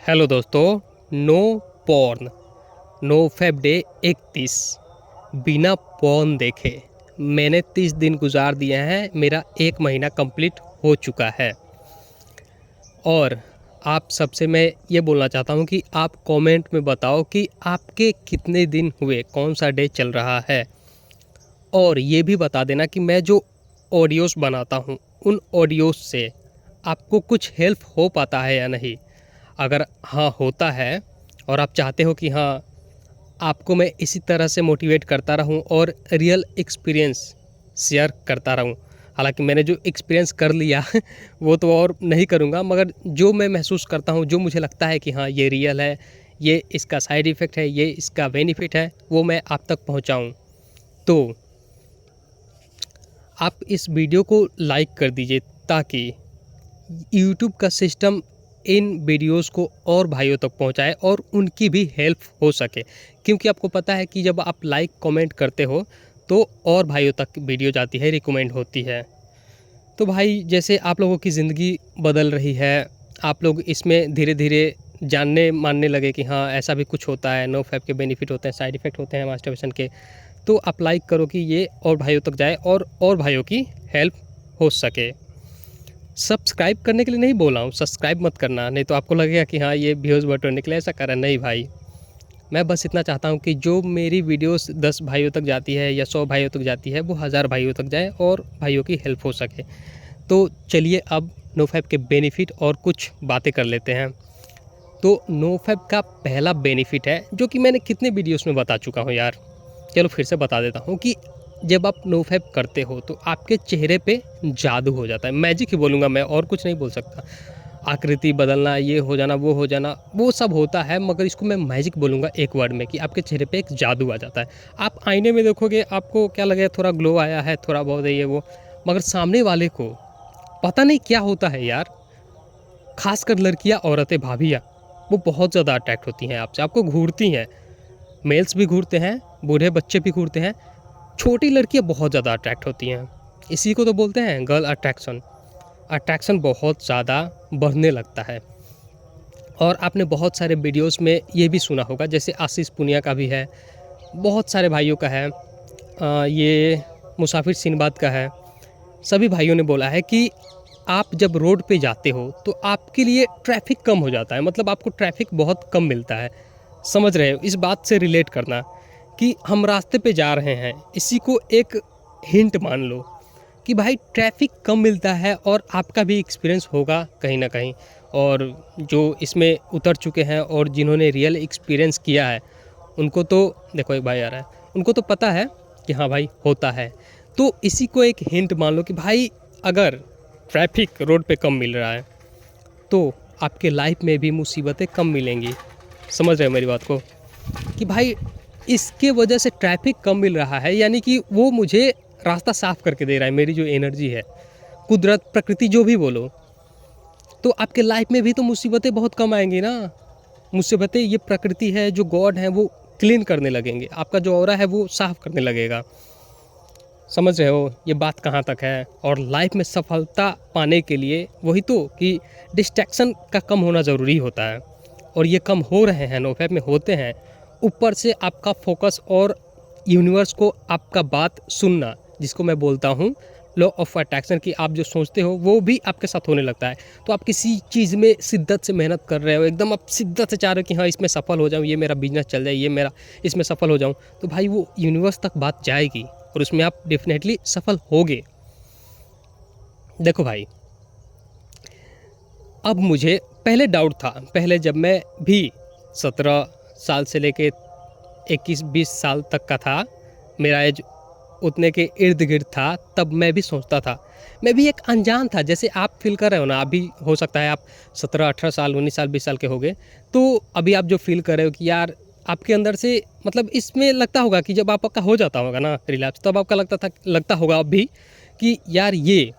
Hello दोस्तों। No porn, no fap day 31। बिना porn देखे मैंने 30 दिन गुजार दिए हैं। मेरा 1 महीना कंप्लीट हो चुका है। और आप सबसे मैं ये बोलना चाहता हूँ कि आप कमेंट में बताओ कि आपके कितने दिन हुए, कौन सा डे चल रहा है। और ये भी बता देना कि मैं जो ऑडियोज़ बनाता हूँ उन ऑडियोज़ से आपको कुछ हेल्प हो पाता है या नहीं। अगर हाँ होता है और आप चाहते हो कि हाँ आपको मैं इसी तरह से मोटिवेट करता रहूं और रियल एक्सपीरियंस शेयर करता रहूं, हालांकि मैंने जो एक्सपीरियंस कर लिया वो तो और नहीं करूंगा, मगर जो मैं महसूस करता हूं, जो मुझे लगता है कि हाँ ये रियल है, ये इसका साइड इफ़ेक्ट है, ये इसका बेनिफिट है, वो मैं आप तक पहुंचाऊं। तो आप इस वीडियो को लाइक कर दीजिए ताकि यूट्यूब का सिस्टम इन वीडियोस को और भाइयों तक पहुंचाए और उनकी भी हेल्प हो सके। क्योंकि आपको पता है कि जब आप लाइक कमेंट करते हो तो और भाइयों तक वीडियो जाती है, रिकमेंड होती है। तो भाई जैसे आप लोगों की ज़िंदगी बदल रही है, आप लोग इसमें धीरे धीरे जानने मानने लगे कि हाँ ऐसा भी कुछ होता है, नो फैप के बेनिफिट होते हैं, साइड इफ़ेक्ट होते हैं मास्टरबेशन के। तो आप लाइक करो कि ये और भाइयों तक जाए और भाइयों की हेल्प हो सके। सब्सक्राइब करने के लिए नहीं बोला हूँ, सब्सक्राइब मत करना, नहीं तो आपको लगेगा कि हाँ ये व्यूज़ बटोरने के लिए ऐसा कर रहा है। नहीं भाई, मैं बस इतना चाहता हूँ कि जो मेरी वीडियोस 10 भाइयों तक जाती है या 100 भाइयों तक जाती है वो 1000 भाइयों तक जाए और भाइयों की हेल्प हो सके। तो चलिए अब नोफैप के बेनिफिट और कुछ बातें कर लेते हैं। तो नोफैप का पहला बेनिफिट है जो कि मैंने कितने वीडियोस में बता चुका हूँ यार, चलो फिर से बता देता हूँ कि जब आप नोफैप करते हो तो आपके चेहरे पे जादू हो जाता है। मैजिक ही बोलूँगा मैं, और कुछ नहीं बोल सकता। आकृति बदलना, ये हो जाना, वो हो जाना, वो सब होता है, मगर इसको मैं मैजिक बोलूँगा एक वर्ड में, कि आपके चेहरे पे एक जादू आ जाता है। आप आईने में देखोगे, आपको क्या लगेगा, थोड़ा ग्लो आया है, थोड़ा बहुत है ये वो, मगर सामने वाले को पता नहीं क्या होता है यार। खासकर लड़कियाँ, औरतें, भाभियाँ, वो बहुत ज़्यादा अट्रैक्ट होती हैं आपसे, आपको घूरती हैं। मेल्स भी घूरते हैं, बूढ़े बच्चे भी घूरते हैं, छोटी लड़कियां बहुत ज़्यादा अट्रैक्ट होती हैं। इसी को तो बोलते हैं गर्ल अट्रैक्शन। अट्रैक्शन बहुत ज़्यादा बढ़ने लगता है। और आपने बहुत सारे वीडियोस में ये भी सुना होगा, जैसे आशीष पुनिया का भी है, बहुत सारे भाइयों का है, ये मुसाफिर सिनबाद का है। सभी भाइयों ने बोला है कि आप जब रोड पे जाते हो तो आपके लिए ट्रैफिक कम हो जाता है, मतलब आपको ट्रैफिक बहुत कम मिलता है। समझ रहे हो, इस बात से रिलेट करना कि हम रास्ते पे जा रहे हैं, इसी को एक हिंट मान लो कि भाई ट्रैफिक कम मिलता है, और आपका भी एक्सपीरियंस होगा कहीं ना कहीं। और जो इसमें उतर चुके हैं और जिन्होंने रियल एक्सपीरियंस किया है उनको तो, देखो एक भाई आ रहा है, उनको तो पता है कि हाँ भाई होता है। तो इसी को एक हिंट मान लो कि भाई अगर ट्रैफिक रोड पे कम मिल रहा है तो आपके लाइफ में भी मुसीबतें कम मिलेंगी। समझ रहे हो मेरी बात को, कि भाई इसके वजह से ट्रैफिक कम मिल रहा है, यानी कि वो मुझे रास्ता साफ करके दे रहा है। मेरी जो एनर्जी है, कुदरत, प्रकृति, जो भी बोलो, तो आपके लाइफ में भी तो मुसीबतें बहुत कम आएंगी ना। मुसीबतें ये प्रकृति है, जो गॉड है, वो क्लीन करने लगेंगे, आपका जो ऑरा है वो साफ करने लगेगा। समझ रहे हो ये बात कहाँ तक है। और लाइफ में सफलता पाने के लिए वही तो कि डिस्ट्रैक्शन का कम होना ज़रूरी होता है, और ये कम हो रहे हैं, नोफैप में होते हैं। ऊपर से आपका फोकस और यूनिवर्स को आपका बात सुनना, जिसको मैं बोलता हूँ लॉ ऑफ अट्रैक्शन, की आप जो सोचते हो वो भी आपके साथ होने लगता है। तो आप किसी चीज़ में शिद्दत से मेहनत कर रहे हो, एकदम आप शिद्दत से चाह रहे हो कि हाँ इसमें सफल हो जाऊँ, ये मेरा बिजनेस चल जाए, ये मेरा इसमें सफल हो जाऊँ, तो भाई वो यूनिवर्स तक बात जाएगी और उसमें आप डेफिनेटली सफल होगे। देखो भाई, अब मुझे पहले डाउट था, पहले जब मैं भी 17 साल से लेके 21-20 साल तक का था, मेरा एज उतने के इर्द गिर्द था, तब मैं भी सोचता था, मैं भी एक अनजान था, जैसे आप फील कर रहे हो ना। अभी हो सकता है आप 17-18 साल, 19 साल, 20 साल के हो गए, तो अभी आप जो फील कर रहे हो कि यार आपके अंदर से, मतलब इसमें लगता होगा कि जब आपका हो जाता होगा ना रिलैप्स, तब आपका लगता होगा अब भी कि यार ये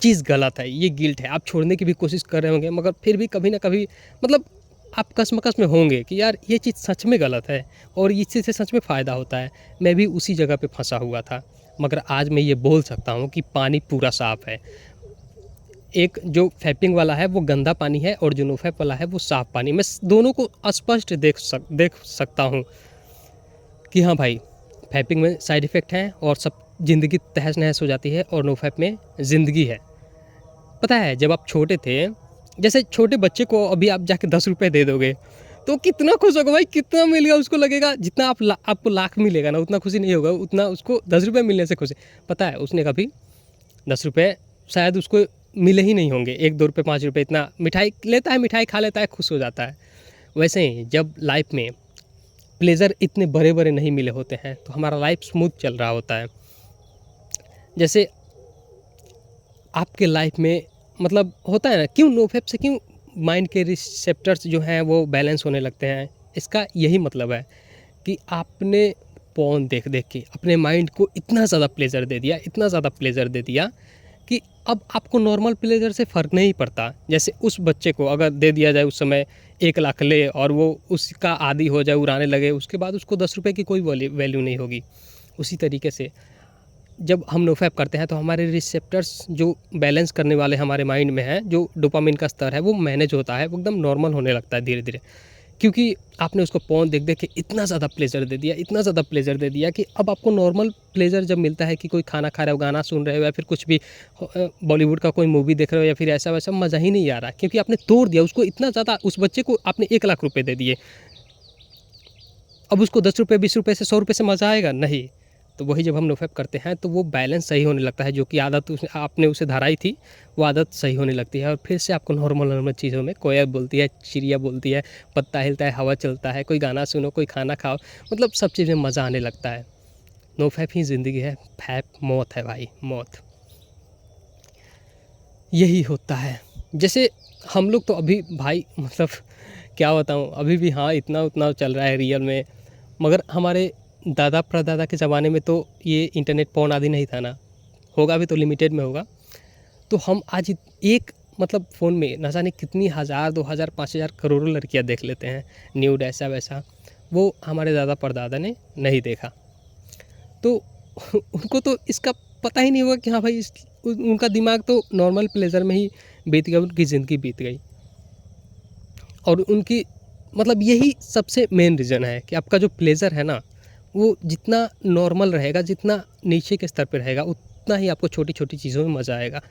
चीज़ गलत है, ये गिल्ट है। आप छोड़ने की भी कोशिश कर रहे होंगे, मगर फिर भी कभी ना कभी, मतलब आप कसमकस में होंगे कि यार ये चीज़ सच में गलत है और इस चीज़ से सच में फ़ायदा होता है। मैं भी उसी जगह पे फंसा हुआ था, मगर आज मैं ये बोल सकता हूँ कि पानी पूरा साफ़ है। एक जो फैपिंग वाला है वो गंदा पानी है और जो नो फैप वाला है वो साफ़ पानी। मैं दोनों को स्पष्ट देख सकता हूँ कि हाँ भाई, फैपिंग में साइड इफ़ेक्ट हैं और सब ज़िंदगी तहस नहस हो जाती है, और नो फैप में ज़िंदगी है। पता है जब आप छोटे थे, जैसे छोटे बच्चे को अभी आप जाके 10 रुपए दे दोगे तो कितना खुश होगा भाई, कितना मिल गया उसको लगेगा। जितना आपको लाख मिलेगा ना उतना खुशी नहीं होगा, उतना उसको 10 रुपये मिलने से खुशी। पता है उसने कभी 10 रुपये शायद उसको मिले ही नहीं होंगे, 1-2 रुपये 5 रुपये, इतना मिठाई लेता है, मिठाई खा लेता है, खुश हो जाता है। वैसे ही जब लाइफ में प्लेज़र इतने बड़े बड़े नहीं मिले होते हैं तो हमारा लाइफ स्मूथ चल रहा होता है। जैसे आपके लाइफ में मतलब होता है ना, क्यों नो फैप से क्यों माइंड के रिसेप्टर्स जो हैं वो बैलेंस होने लगते हैं। इसका यही मतलब है कि आपने पोर्न देख देख के अपने माइंड को इतना ज़्यादा प्लेज़र दे दिया, इतना ज़्यादा प्लेज़र दे दिया कि अब आपको नॉर्मल प्लेज़र से फ़र्क नहीं पड़ता। जैसे उस बच्चे को अगर दे दिया जाए उस समय 1 लाख ले और वो उसका आदी हो जाए, उड़ाने लगे, उसके बाद उसको 10 रुपये की कोई वैल्यू नहीं होगी। उसी तरीके से जब हम नो फैप करते हैं तो हमारे रिसेप्टर्स जो बैलेंस करने वाले हमारे माइंड में हैं, जो डोपामिन का स्तर है वो मैनेज होता है, वो एकदम नॉर्मल होने लगता है धीरे धीरे। क्योंकि आपने उसको पोर्न देख देख के इतना ज़्यादा प्लेज़र दे दिया, इतना ज़्यादा प्लेज़र दे दिया कि अब आपको नॉर्मल प्लेज़र जब मिलता है कि कोई खाना खा रहे हो, गाना सुन रहे हो, या फिर कुछ भी बॉलीवुड का कोई मूवी देख रहे हो, या फिर ऐसा वैसा, मज़ा ही नहीं आ रहा, क्योंकि आपने तोड़ दिया उसको इतना ज़्यादा। उस बच्चे को आपने 1 लाख रुपए दे दिए, अब उसको 10 रुपये 20 रुपये से 100 रुपये से मज़ा आएगा नहीं। तो वही जब हम नो फैप करते हैं तो वो बैलेंस सही होने लगता है, जो कि आदत आपने उसे धराई थी वो आदत सही होने लगती है, और फिर से आपको नॉर्मल नॉर्मल चीज़ों में कोयल बोलती है, चिड़िया बोलती है, पत्ता हिलता है, हवा चलता है, कोई गाना सुनो, कोई खाना खाओ, मतलब सब चीज़ में मज़ा आने लगता है। नो फैप ही ज़िंदगी है, फैप मौत है भाई, मौत। यही होता है। जैसे हम लोग तो अभी भाई मतलब क्या बताऊँ, अभी भी हाँ इतना उतना चल रहा है रियल में, मगर हमारे दादा परदादा के ज़माने में तो ये इंटरनेट पोर्न आदि नहीं था ना, होगा भी तो लिमिटेड में होगा। तो हम आज एक मतलब फ़ोन में ना जाने कितनी हज़ार 2000 5000 करोड़ों लड़कियां देख लेते हैं, न्यूड ऐसा वैसा। वो हमारे दादा परदादा ने नहीं देखा, तो उनको तो इसका पता ही नहीं होगा कि हाँ भाई उनका दिमाग तो नॉर्मल प्लेजर में ही बीत गया, उनकी ज़िंदगी बीत गई। और उनकी मतलब यही सबसे मेन रीज़न है कि आपका जो प्लेज़र है ना, वो जितना नॉर्मल रहेगा, जितना नीचे के स्तर पे रहेगा, उतना ही आपको छोटी छोटी चीज़ों में मज़ा आएगा।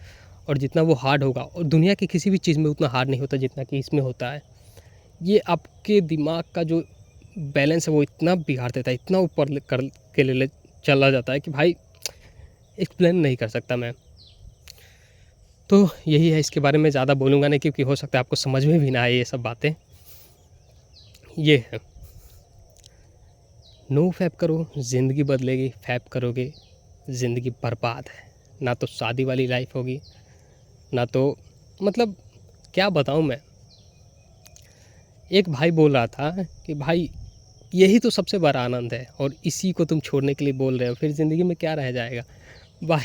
और जितना वो हार्ड होगा, और दुनिया की किसी भी चीज़ में उतना हार्ड नहीं होता जितना कि इसमें होता है। ये आपके दिमाग का जो बैलेंस है वो इतना बिगाड़ देता है, इतना ऊपर कर के ले चला जाता है कि भाई एक्सप्लेन नहीं कर सकता मैं। तो यही है, इसके बारे में ज़्यादा बोलूँगा नहीं, क्योंकि हो सकता है आपको समझ में भी ना आए ये सब बातें। ये है, नो फैप करो, ज़िंदगी बदलेगी, फैप करोगे ज़िंदगी बर्बाद है। ना तो शादी वाली लाइफ होगी, ना तो मतलब क्या बताऊँ मैं। एक भाई बोल रहा था कि भाई यही तो सबसे बड़ा आनंद है, और इसी को तुम छोड़ने के लिए बोल रहे हो, फिर ज़िंदगी में क्या रह जाएगा भाई।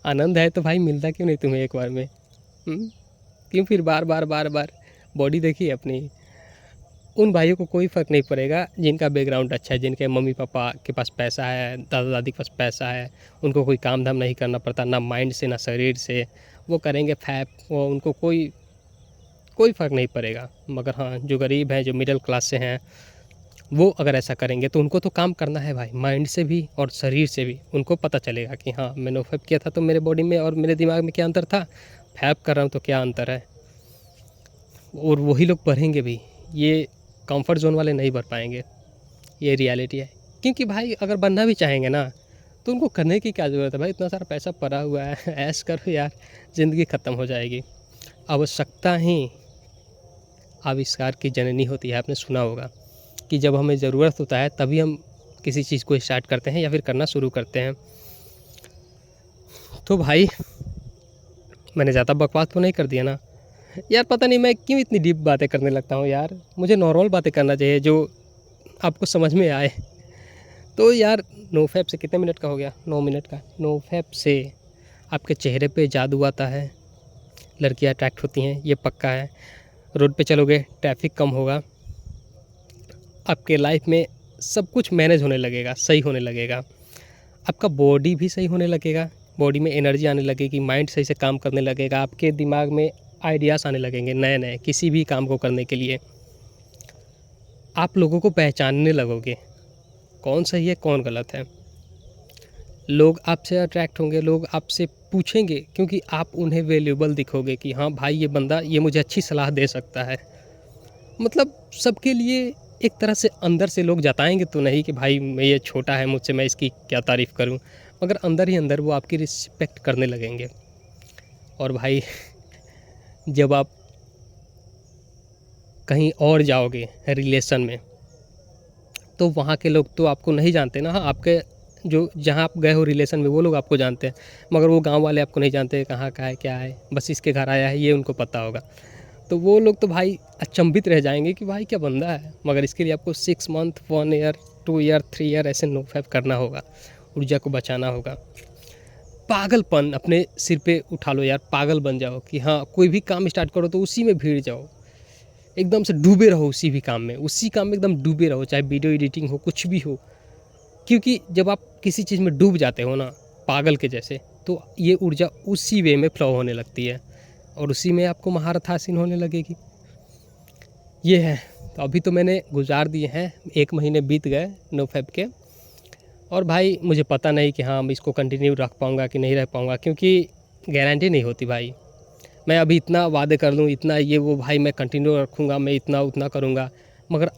आनंद है तो भाई मिलता क्यों नहीं तुम्हें एक बार में? क्यों फिर बार बार बार बार बॉडी देखिए अपनी। उन भाइयों को कोई फ़र्क नहीं पड़ेगा जिनका बैकग्राउंड अच्छा है, जिनके मम्मी पापा के पास पैसा है, दादा दादी के पास पैसा है, उनको कोई काम धाम नहीं करना पड़ता, ना माइंड से ना शरीर से, वो करेंगे फैप, वो उनको कोई कोई फ़र्क नहीं पड़ेगा। मगर हाँ, जो गरीब हैं, जो मिडिल क्लास से हैं, वो अगर ऐसा करेंगे तो उनको तो काम करना है भाई, माइंड से भी और शरीर से भी। उनको पता चलेगा कि हाँ मैंने फैप किया था तो मेरे बॉडी में और मेरे दिमाग में क्या अंतर था, फैप कर रहा हूँ तो क्या अंतर है। और वही लोग बढ़ेंगे भी, ये कंफर्ट जोन वाले नहीं बढ़ पाएंगे, ये रियलिटी है। क्योंकि भाई अगर बनना भी चाहेंगे ना तो उनको करने की क्या ज़रूरत है भाई, इतना सारा पैसा पड़ा हुआ है, ऐश करो यार, ज़िंदगी ख़त्म हो जाएगी। आवश्यकता ही आविष्कार की जननी होती है, आपने सुना होगा कि जब हमें ज़रूरत होता है तभी हम किसी चीज़ को स्टार्ट करते हैं या फिर करना शुरू करते हैं। तो भाई मैंने ज़्यादा बकवास तो नहीं कर दिया ना यार? पता नहीं मैं क्यों इतनी डीप बातें करने लगता हूँ यार, मुझे नॉर्मल बातें करना चाहिए जो आपको समझ में आए। तो यार नो फैप से कितने मिनट का हो गया? 9 मिनट का। नो फैप से आपके चेहरे पे जादू आता है, लड़कियाँ अट्रैक्ट होती हैं, ये पक्का है। रोड पे चलोगे ट्रैफिक कम होगा, आपके लाइफ में सब कुछ मैनेज होने लगेगा, सही होने लगेगा, आपका बॉडी भी सही होने लगेगा, बॉडी में एनर्जी आने लगेगी, माइंड सही से काम करने लगेगा, आपके दिमाग में आइडियाज़ आने लगेंगे नए नए किसी भी काम को करने के लिए। आप लोगों को पहचानने लगोगे कौन सही है कौन गलत है। लोग आपसे अट्रैक्ट होंगे, लोग आपसे पूछेंगे क्योंकि आप उन्हें वैल्यूएबल दिखोगे कि हाँ भाई ये बंदा ये मुझे अच्छी सलाह दे सकता है। मतलब सबके लिए एक तरह से अंदर से लोग जताएंगे तो नहीं कि भाई मैं ये छोटा है मुझसे, मैं इसकी क्या तारीफ़ करूं, मगर अंदर ही अंदर वो आपकी रिस्पेक्ट करने लगेंगे। और भाई जब आप कहीं और जाओगे रिलेशन में तो वहाँ के लोग तो आपको नहीं जानते ना। हाँ, आपके जो जहाँ आप गए हो रिलेशन में वो लोग आपको जानते हैं, मगर वो गांव वाले आपको नहीं जानते कहाँ का है क्या है, बस इसके घर आया है ये उनको पता होगा। तो वो लोग तो भाई अचंभित रह जाएंगे कि भाई क्या बंदा है। मगर इसके लिए आपको 6 मंथ 1 ईयर 2 ईयर 3 ईयर ऐसे नो फैप करना होगा, ऊर्जा को बचाना होगा। पागलपन अपने सिर पे उठा लो यार, पागल बन जाओ कि हाँ कोई भी काम स्टार्ट करो तो उसी में भीड़ जाओ, एकदम से डूबे रहो उसी भी काम में, उसी काम में एकदम डूबे रहो, चाहे वीडियो एडिटिंग हो कुछ भी हो। क्योंकि जब आप किसी चीज़ में डूब जाते हो ना पागल के जैसे, तो ये ऊर्जा उसी वे में फ्लो होने लगती है और उसी में आपको महारत हासिल होने लगेगी। ये है। तो अभी तो मैंने गुजार दिए हैं, 1 महीने बीत गए नो फैप के, और भाई मुझे पता नहीं कि हाँ मैं इसको कंटिन्यू रख पाऊँगा कि नहीं रह पाऊँगा, क्योंकि गारंटी नहीं होती भाई। मैं अभी इतना वादे कर लूँ, इतना ये वो, भाई मैं कंटिन्यू रखूँगा, मैं इतना उतना करूँगा, मगर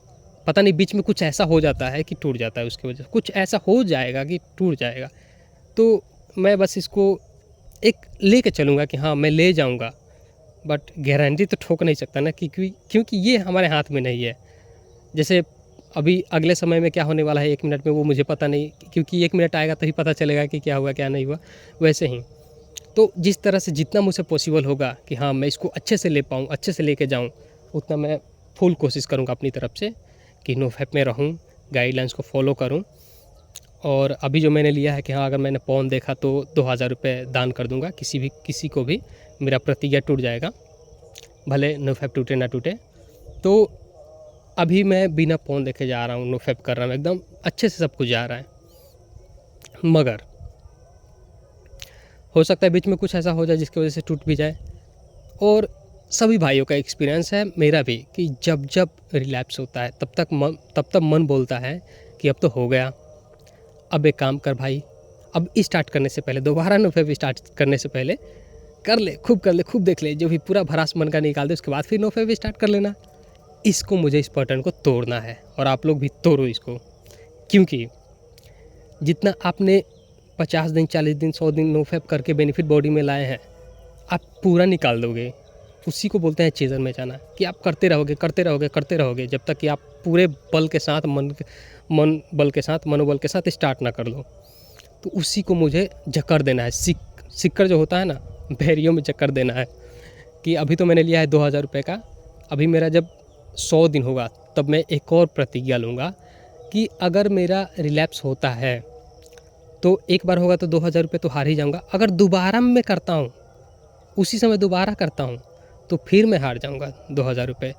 पता नहीं बीच में कुछ ऐसा हो जाता है कि टूट जाता है, उसकी वजह से कुछ ऐसा हो जाएगा कि टूट जाएगा। तो मैं बस इसको एक लेके चलूँगा कि हाँ मैं ले जाऊँगा, बट गारंटी तो ठोक नहीं सकता ना, क्योंकि ये हमारे हाथ में नहीं है। जैसे अभी अगले समय में क्या होने वाला है 1 मिनट में वो मुझे पता नहीं, क्योंकि 1 मिनट आएगा तभी पता चलेगा कि क्या हुआ क्या नहीं हुआ। वैसे ही तो जिस तरह से जितना मुझसे पॉसिबल होगा कि हाँ मैं इसको अच्छे से ले पाऊँ, अच्छे से लेके जाऊँ, उतना मैं फुल कोशिश करूँगा अपनी तरफ से कि नो फैप में रहूँ, गाइडलाइंस को फॉलो करूँ। और अभी जो मैंने लिया है कि हाँ अगर मैंने पॉन देखा तो 2000 रुपये दान कर दूँगा, किसी को भी, मेरा प्रतिज्ञा टूट जाएगा, भले नो फैप टूटे ना टूटे। तो अभी मैं बिना पॉन देखे जा रहा हूँ, नो फैप कर रहा हूँ, एकदम अच्छे से सब कुछ जा रहा है। मगर हो सकता है बीच में कुछ ऐसा हो जाए जिसकी वजह से टूट भी जाए। और सभी भाइयों का एक्सपीरियंस है, मेरा भी, कि जब जब रिलैप्स होता है तब तक मन बोलता है कि अब तो हो गया, अब एक काम कर भाई, अब स्टार्ट करने से पहले, दोबारा नो फैप स्टार्ट करने से पहले कर ले, खूब देख ले, जो भी पूरा भरास मन का निकाल दे, उसके बाद फिर नो फैप स्टार्ट कर लेना। इसको मुझे इस पैटर्न को तोड़ना है, और आप लोग भी तोड़ो इसको, क्योंकि जितना आपने 50 दिन 40 दिन 100 दिन नो फैप करके बेनिफिट बॉडी में लाए हैं, आप पूरा निकाल दोगे। उसी को बोलते हैं चेज़र में जाना, कि आप करते रहोगे जब तक कि आप पूरे बल के साथ मनोबल के साथ स्टार्ट ना कर लो। तो उसी को मुझे जकड़ देना है, सिक्कर जो होता है ना, भैरियों में जकड़ देना है। कि अभी तो मैंने लिया है 2000 रुपये का, अभी मेरा जब 100 दिन होगा तब मैं एक और प्रतिज्ञा लूँगा कि अगर मेरा रिलैप्स होता है तो एक बार होगा तो 2000 रुपये तो हार ही जाऊँगा। अगर दोबारा मैं करता हूँ, उसी समय दोबारा करता हूँ, तो फिर मैं हार जाऊँगा 2000 रुपये।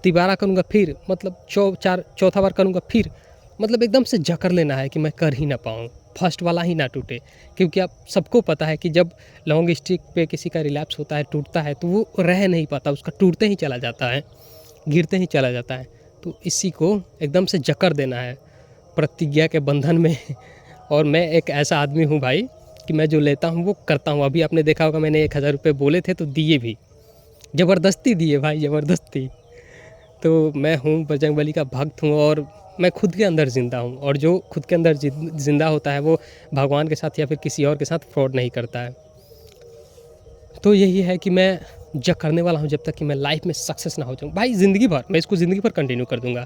तिबारा करूँगा फिर, मतलब चौथा बार करूँगा फिर, मतलब एकदम से जकड़ लेना है कि मैं कर ही ना पाऊँ, फर्स्ट वाला ही ना टूटे। क्योंकि आप सबको पता है कि जब लॉन्ग स्टिक पे किसी का रिलैप्स होता है, टूटता है, तो वो रह नहीं पाता, उसका टूटते ही चला जाता है, गिरते ही चला जाता है। तो इसी को एकदम से जकड़ देना है प्रतिज्ञा के बंधन में। और मैं एक ऐसा आदमी हूँ भाई कि मैं जो लेता हूँ वो करता हूँ। अभी आपने देखा होगा मैंने 1000 रुपये बोले थे तो दिए भी, ज़बरदस्ती दिए भाई, ज़बरदस्ती। तो मैं हूँ बजरंगबली का भक्त हूँ, और मैं खुद के अंदर ज़िंदा हूँ, और जो खुद के अंदर ज़िंदा होता है वो भगवान के साथ या फिर किसी और के साथ फ्रॉड नहीं करता है। तो यही है कि मैं जब करने वाला हूँ, जब तक कि मैं लाइफ में सक्सेस ना हो जाऊँ भाई, ज़िंदगी भर मैं इसको ज़िंदगी भर कंटिन्यू कर दूँगा।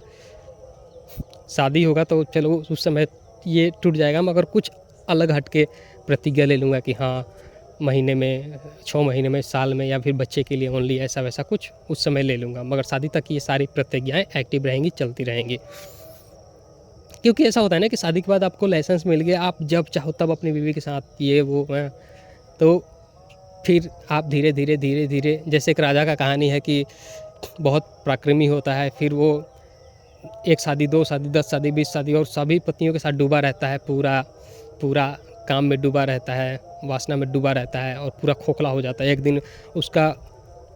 शादी होगा तो चलो उस समय ये टूट जाएगा, मगर कुछ अलग हट के प्रतिज्ञा ले लूँगा कि हाँ महीने में, 6 महीने में, साल में, या फिर बच्चे के लिए ओनली, ऐसा वैसा कुछ उस समय ले लूँगा। मगर शादी तक ये सारी प्रतिज्ञाएँ एक्टिव रहेंगी, चलती रहेंगी। क्योंकि ऐसा होता है ना कि शादी के बाद आपको लाइसेंस मिल गया, आप जब चाहो तब अपनी बीवी के साथ ये वो हैं, तो फिर आप धीरे धीरे जैसे एक राजा का कहानी है कि बहुत पराक्रमी होता है, फिर वो 1 शादी 2 शादी 10 शादी 20 शादी और सभी पत्नियों के साथ डूबा रहता है पूरा काम में डूबा रहता है, वासना में डूबा रहता है और पूरा खोखला हो जाता है। एक दिन उसका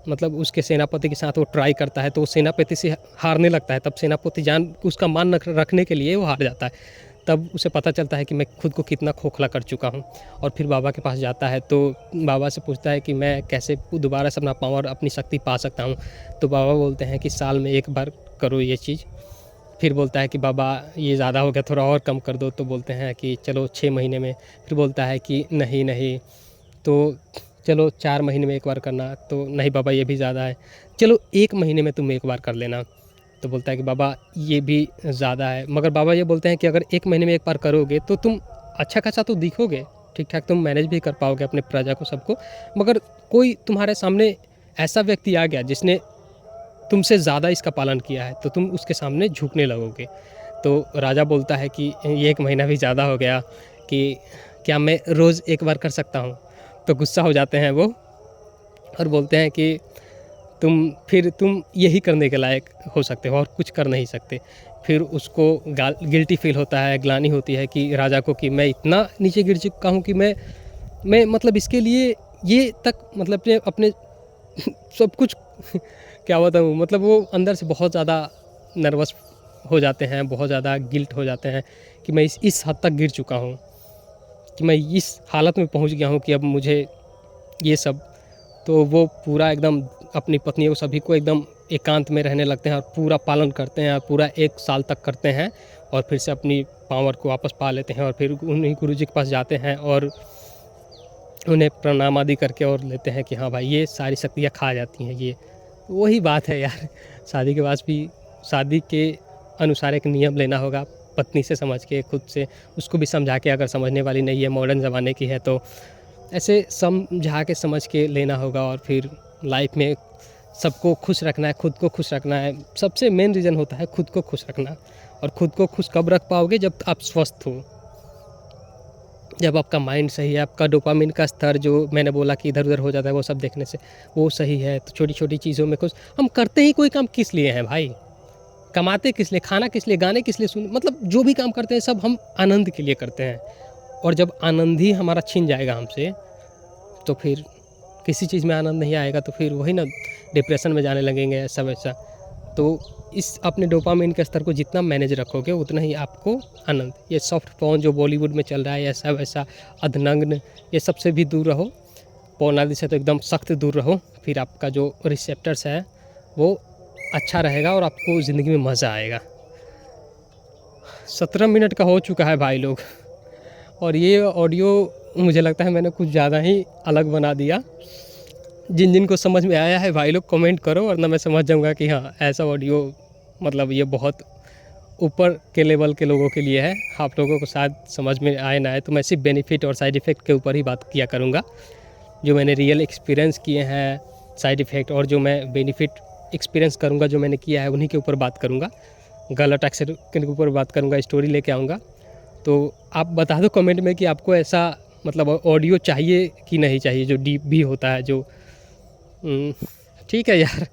मतलब उसके सेनापति के साथ वो ट्राई करता है तो वो सेनापति से हारने लगता है। तब सेनापति उसका मान रखने के लिए वो हार जाता है। तब उसे पता चलता है कि मैं खुद को कितना खोखला कर चुका हूँ, और फिर बाबा के पास जाता है तो बाबा से पूछता है कि मैं कैसे दोबारा से अपना पावर, अपनी शक्ति पा सकता हूँ। तो बाबा बोलते हैं कि साल में एक बार करो ये चीज़। फिर बोलता है कि बाबा ये ज़्यादा हो गया, थोड़ा और कम कर दो। तो बोलते हैं कि चलो 6 महीने में। फिर बोलता है कि नहीं नहीं, तो चलो 4 महीने में एक बार करना। तो नहीं बाबा ये भी ज़्यादा है, चलो 1 महीने में तुम एक बार कर लेना। तो बोलता है कि बाबा ये भी ज़्यादा है। मगर बाबा ये बोलते हैं कि अगर 1 महीने में एक बार करोगे तो तुम अच्छा खासा तो दिखोगे, ठीक ठाक तुम मैनेज भी कर पाओगे अपने प्रजा को, सबको। मगर कोई तुम्हारे सामने ऐसा व्यक्ति आ गया जिसने तुमसे ज़्यादा इसका पालन किया है तो तुम उसके सामने झुकने लगोगे। तो राजा बोलता है कि ये 1 महीना भी ज़्यादा हो गया, कि क्या मैं रोज़ एक बार कर सकता हूँ। तो गुस्सा हो जाते हैं वो और बोलते हैं कि तुम यही करने के लायक हो सकते हो और कुछ कर नहीं सकते। फिर उसको गिल्टी फील होता है, ग्लानि होती है कि राजा को, कि मैं इतना नीचे गिर चुका हूँ कि मैं मतलब इसके लिए ये तक मतलब अपने सब कुछ क्या बताऊँ, मतलब वो अंदर से बहुत ज़्यादा नर्वस हो जाते हैं, बहुत ज़्यादा गिल्ट हो जाते हैं कि मैं इस हद तक गिर चुका हूँ, कि मैं इस हालत में पहुँच गया हूँ कि अब मुझे ये सब। तो वो पूरा एकदम अपनी पत्नियों सभी को एकदम एकांत में रहने लगते हैं और पूरा पालन करते हैं, पूरा 1 साल तक करते हैं और फिर से अपनी पावर को वापस पा लेते हैं। और फिर उन्हीं गुरुजी के पास जाते हैं और उन्हें प्रणाम आदि करके और लेते हैं कि हाँ भाई ये सारी शक्तियाँ खा जाती हैं। ये वही बात है यार, शादी के बाद भी शादी के अनुसार एक नियम लेना होगा, पत्नी से समझ के, खुद से, उसको भी समझा के। अगर समझने वाली नहीं है, मॉडर्न ज़माने की है, तो ऐसे समझा के समझ के लेना होगा। और फिर लाइफ में सबको खुश रखना है, खुद को खुश रखना है। सबसे मेन रीज़न होता है खुद को खुश रखना। और खुद को खुश कब रख पाओगे? जब आप स्वस्थ हो, जब आपका माइंड सही है, आपका डोपामिन का स्तर जो मैंने बोला कि इधर उधर हो जाता है वो सब देखने से, वो सही है। तो छोटी छोटी चीज़ों में खुश। हम करते ही कोई काम किस लिए हैं भाई? कमाते किस लिए, खाना किस लिए, गाने किस लिए सुन, मतलब जो भी काम करते हैं सब हम आनंद के लिए करते हैं। और जब आनंद ही हमारा छीन जाएगा हमसे, तो फिर किसी चीज़ में आनंद नहीं आएगा, तो फिर वही ना, डिप्रेशन में जाने लगेंगे, ऐसा वैसा। तो इस अपने डोपामिन के स्तर को जितना मैनेज रखोगे उतना ही आपको आनंद। ये सॉफ्ट पॉर्न जो बॉलीवुड में चल रहा है, ऐसा वैसा, अर्धनग्न, ये सबसे भी दूर रहो। पॉर्न आदि से तो एकदम सख्त दूर रहो। फिर आपका जो रिसेप्टर्स है वो अच्छा रहेगा और आपको ज़िंदगी में मज़ा आएगा। 17 मिनट का हो चुका है भाई लोग, और ये ऑडियो मुझे लगता है मैंने कुछ ज़्यादा ही अलग बना दिया। जिन जिन को समझ में आया है भाई लोग कमेंट करो, वरना मैं समझ जाऊंगा कि हाँ ऐसा ऑडियो मतलब ये बहुत ऊपर के लेवल के लोगों के लिए है। आप लोगों को शायद समझ में आए ना आए, तो मैं सिर्फ बेनिफिट और साइड इफ़ेक्ट के ऊपर ही बात किया करूँगा। जो मैंने रियल एक्सपीरियंस किए हैं साइड इफ़ेक्ट, और जो मैं बेनिफिट एक्सपीरियंस करूँगा जो मैंने किया है, उन्हीं के ऊपर बात करूँगा। गलत एक्शन के ऊपर बात करूँगा, स्टोरी लेके आऊँगा। तो आप बता दो कमेंट में कि आपको ऐसा मतलब ऑडियो चाहिए कि नहीं चाहिए, जो डीप भी होता है, जो ठीक है यार।